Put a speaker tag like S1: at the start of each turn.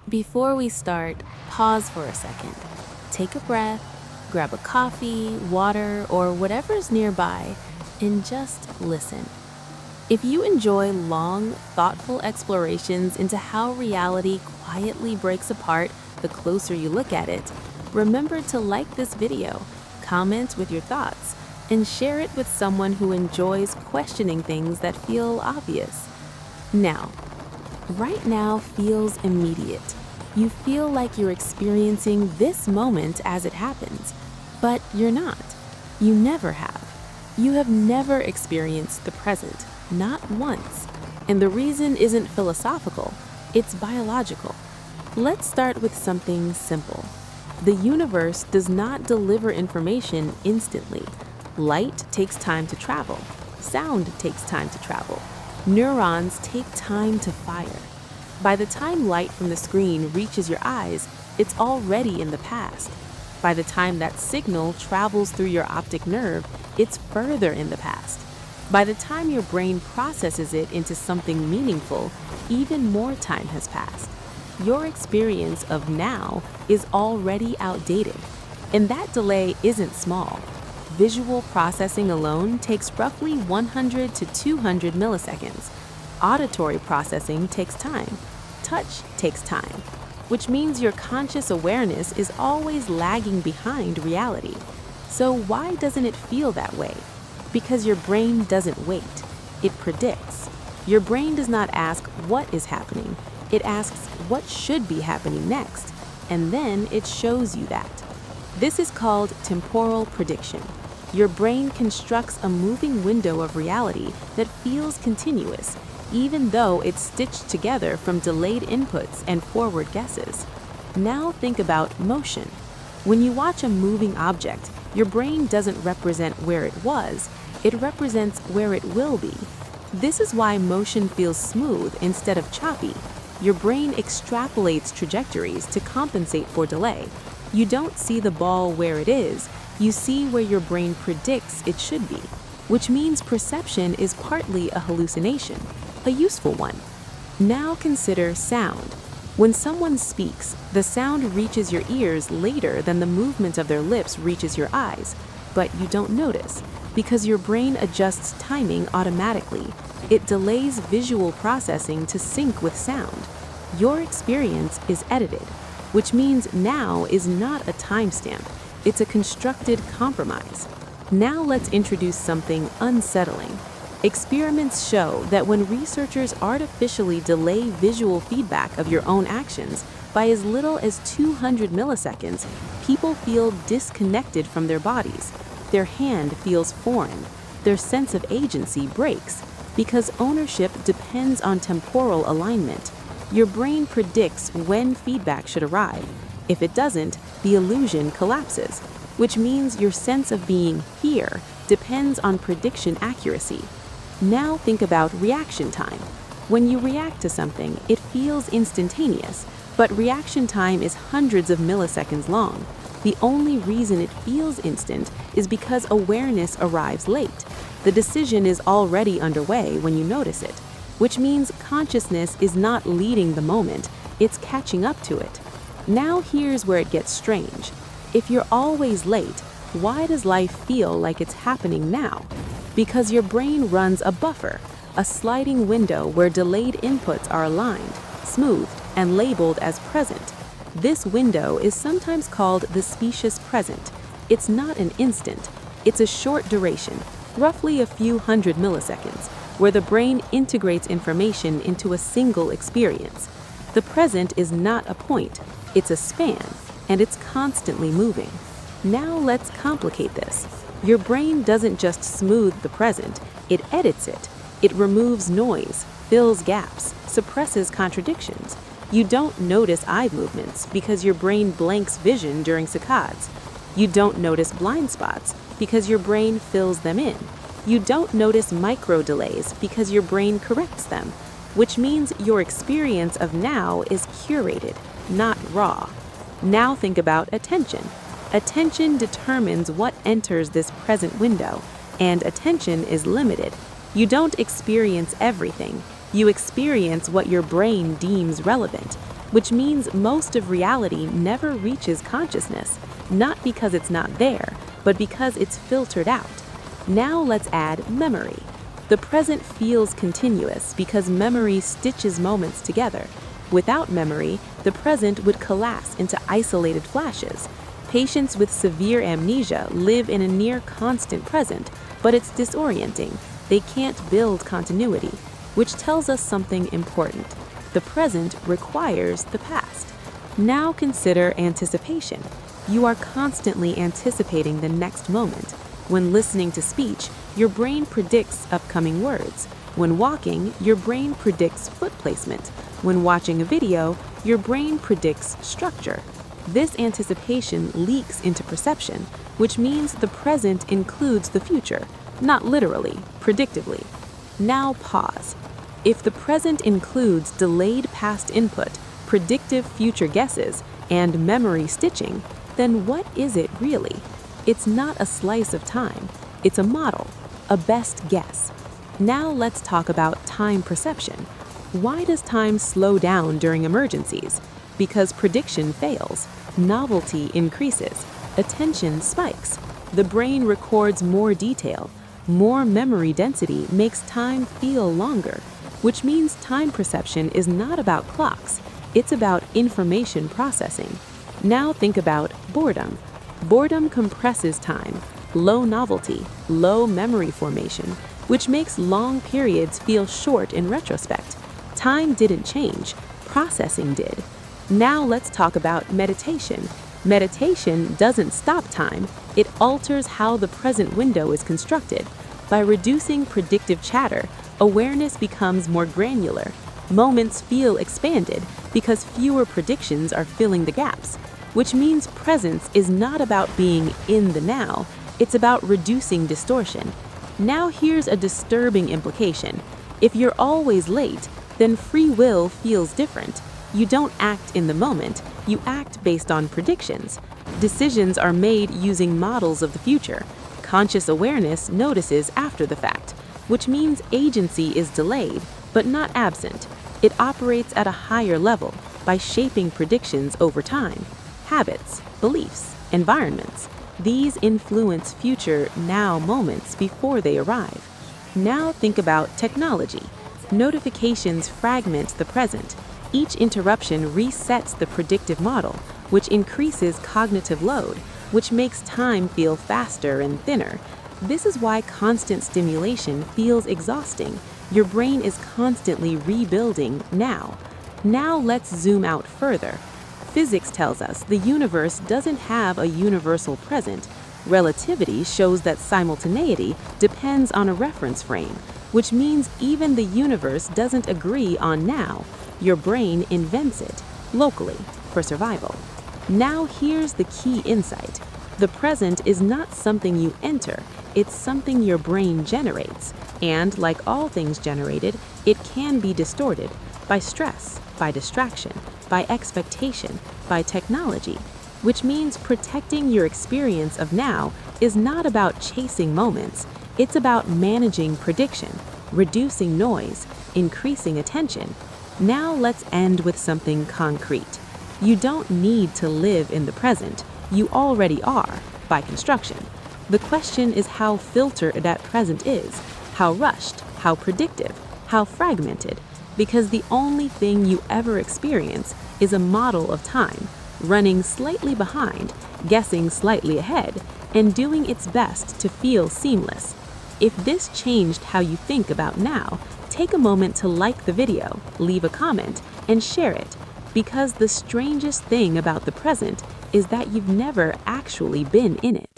S1: Before we start, pause for a second. Take a breath, grab a coffee, water, or whatever's nearby, and just listen. If you enjoy long, thoughtful explorations into how reality quietly breaks apart the closer you look at it, remember to like this video, comment with your thoughts, and share it with someone who enjoys questioning things that feel obvious. Now, right now feels immediate. You feel like you're experiencing this moment as it happens, but you're not. You never have. You have never experienced the present, not once. And the reason isn't philosophical, it's biological. Let's start with something simple. The universe does not deliver information instantly. Light takes time to travel. Sound takes time to travel. Neurons take time to fire. By the time light from the screen reaches your eyes, it's already in the past. By the time that signal travels through your optic nerve, it's further in the past. By the time your brain processes it into something meaningful, even more time has passed. Your experience of now is already outdated, and that delay isn't small. Visual processing alone takes roughly 100 to 200 milliseconds. Auditory processing takes time. Touch takes time, which means your conscious awareness is always lagging behind reality. So why doesn't it feel that way? Because your brain doesn't wait. It predicts. Your brain does not ask what is happening. It asks what should be happening next, and then it shows you that. This is called temporal prediction. Your brain constructs a moving window of reality that feels continuous, even though it's stitched together from delayed inputs and forward guesses. Now think about motion. When you watch a moving object, your brain doesn't represent where it was, it represents where it will be. This is why motion feels smooth instead of choppy. Your brain extrapolates trajectories to compensate for delay. You don't see the ball where it is, you see where your brain predicts it should be, which means perception is partly a hallucination, a useful one. Now consider sound. When someone speaks, the sound reaches your ears later than the movement of their lips reaches your eyes, but you don't notice because your brain adjusts timing automatically. It delays visual processing to sync with sound. Your experience is edited, which means now is not a timestamp. It's a constructed compromise. Now let's introduce something unsettling. Experiments show that when researchers artificially delay visual feedback of your own actions by as little as 200 milliseconds, people feel disconnected from their bodies. Their hand feels foreign. Their sense of agency breaks because ownership depends on temporal alignment. Your brain predicts when feedback should arrive. If it doesn't, the illusion collapses, which means your sense of being here depends on prediction accuracy. Now think about reaction time. When you react to something, it feels instantaneous, but reaction time is hundreds of milliseconds long. The only reason it feels instant is because awareness arrives late. The decision is already underway when you notice it, which means consciousness is not leading the moment, it's catching up to it. Now here's where it gets strange. If you're always late, why does life feel like it's happening now? Because your brain runs a buffer, a sliding window where delayed inputs are aligned, smoothed, and labeled as present. This window is sometimes called the specious present. It's not an instant, it's a short duration, roughly a few hundred milliseconds, where the brain integrates information into a single experience. The present is not a point, it's a span, and it's constantly moving. Now let's complicate this. Your brain doesn't just smooth the present, it edits it. It removes noise, fills gaps, suppresses contradictions. You don't notice eye movements because your brain blanks vision during saccades. You don't notice blind spots because your brain fills them in. You don't notice micro delays because your brain corrects them, which means your experience of now is curated, not raw. Now think about attention. Attention determines what enters this present window, and attention is limited. You don't experience everything. You experience what your brain deems relevant. which means most of reality never reaches consciousness, not because it's not there, but because it's filtered out. Now let's add memory. The present feels continuous because memory stitches moments together. Without memory, the present would collapse into isolated flashes. Patients with severe amnesia live in a near constant present, but it's disorienting. They can't build continuity, which tells us something important. The present requires the past. Now consider anticipation. You are constantly anticipating the next moment. When listening to speech, your brain predicts upcoming words. When walking, your brain predicts foot placement. When watching a video, your brain predicts structure. This anticipation leaks into perception, which means the present includes the future, not literally, predictively. Now pause. If the present includes delayed past input, predictive future guesses, and memory stitching, then what is it really? It's not a slice of time. It's a model, a best guess. Now let's talk about time perception. Why does time slow down during emergencies? Because prediction fails, novelty increases, attention spikes. The brain records more detail. More memory density makes time feel longer, which means time perception is not about clocks. It's about information processing. Now think about boredom. Boredom compresses time, low novelty, low memory formation, which makes long periods feel short in retrospect. Time didn't change, processing did. Now let's talk about meditation. Meditation doesn't stop time, it alters how the present window is constructed. By reducing predictive chatter, awareness becomes more granular. Moments feel expanded because fewer predictions are filling the gaps, which means presence is not about being in the now, it's about reducing distortion. Now here's a disturbing implication. If you're always late, then free will feels different. You don't act in the moment, you act based on predictions. Decisions are made using models of the future. Conscious awareness notices after the fact, which means agency is delayed, but not absent. It operates at a higher level by shaping predictions over time. Habits, beliefs, environments. These influence future now moments before they arrive. Now think about technology. Notifications fragment the present. Each interruption resets the predictive model, which increases cognitive load, which makes time feel faster and thinner. This is why constant stimulation feels exhausting. Your brain is constantly rebuilding now. Now let's zoom out further. Physics tells us the universe doesn't have a universal present. Relativity shows that simultaneity depends on a reference frame, which means even the universe doesn't agree on now. Your brain invents it, locally, for survival. Now here's the key insight. The present is not something you enter, it's something your brain generates. And like all things generated, it can be distorted by stress, by distraction, by expectation, by technology, which means protecting your experience of now is not about chasing moments, it's about managing prediction, reducing noise, increasing attention. Now let's end with something concrete. You don't need to live in the present, you already are, by construction. The question is how filtered that present is, how rushed, how predictive, how fragmented, because the only thing you ever experience is a model of time, running slightly behind, guessing slightly ahead, and doing its best to feel seamless. If this changed how you think about now, take a moment to like the video, leave a comment, and share it, because the strangest thing about the present is that you've never actually been in it.